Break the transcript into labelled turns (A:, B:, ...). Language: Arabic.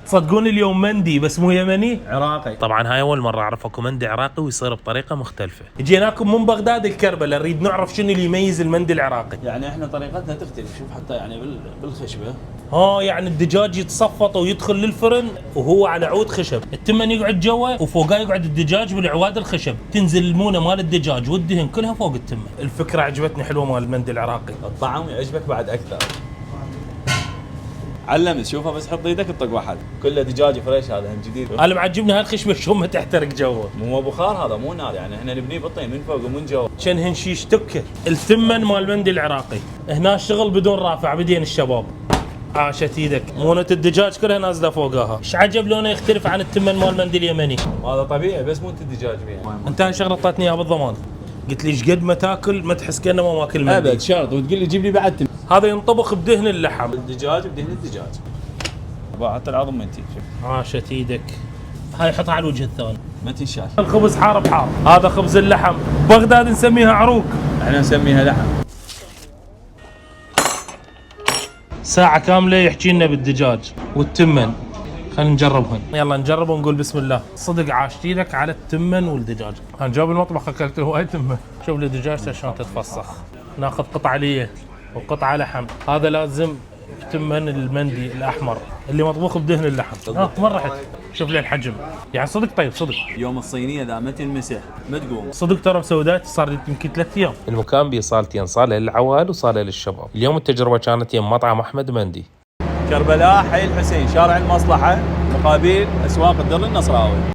A: صدقوني اليوم مندي بس مو يمني،
B: عراقي.
A: طبعا هاي اول مره اعرف اكو مندي عراقي ويصير بطريقه مختلفه. جيناكم من بغداد الكربلاء، نريد نعرف شنو اللي يميز المندي العراقي.
B: يعني احنا طريقتنا تختلف، شوف حتى يعني بالخشبه.
A: يعني الدجاج يتصفط ويدخل للفرن وهو على عود خشب، التمن يقعد جوا وفوقاه يقعد الدجاج بالعواد الخشب، تنزل المونه مال الدجاج والدهن كلها فوق التمن. الفكره عجبتني حلوه مال المندي العراقي.
B: الطعم يعجبك بعد اكثر. علم تشوفه بس حط ايدك تطق واحد، كله دجاج فريش هذا هم جديد.
A: انا معجبني هالخشبه شلون ما تحترق جوا.
B: مو بخار هذا، مو نار، يعني احنا نبنيه بالطين من فوق ومن جوا.
A: شنهن شيش تكه. التمن مال المندي العراقي هنا الشغل بدون رافع بدين الشباب. عاشت ايدك، مونة الدجاج كلها نازله فوقها. ايش عجب لونه يختلف عن التمن مال المندي اليمني.
B: هذا طبيعي بس مونة الدجاج بيها.
A: انت هاي شغله اعطيتني اياها بالضمان، قلت لي ايش قد ما تاكل ما تحس كانه ما ماكل مندي
B: ابد شرط، وتقول لي جيب لي بعد تم.
A: هذا ينطبخ بدهن اللحم.
B: الدجاج بدهن الدجاج. حتى العظم منتي شوف.
A: عاشت ايدك. هاي حطها على الوجه الثاني.
B: ما تنشاش.
A: الخبز حار بحار، هذا خبز اللحم، بغداد نسميها عروق،
B: احنا نسميها لحم.
A: ساعة كاملة يحكي لنا بالدجاج والتمن. خلينا نجربهن، يلا نجرب ونقول بسم الله. صدق عاشت ايدك على التمن والدجاج. انا جاب المطبخ اكلت هواي تمن. شوف لي دجاجته شلون تتفسخ. ناخذ قطعة ليه وقطعة لحم، هذا لازم تمن المندي الاحمر اللي مطبوخ بدهن اللحم. ما رحت. شوف لي الحجم، يعني صدق طيب صدق.
B: يوم الصينيه ذا ما تنمسح ما تقوم.
A: صدق ترى مسودات صار لي يمكن 3 ايام. المكان بيه صالتين، صاله للعوال وصاله للشباب. اليوم التجربه كانت يم مطعم احمد مندي.
B: كربلاء حي الحسين، شارع المصلحه مقابل اسواق الدر النصراوي.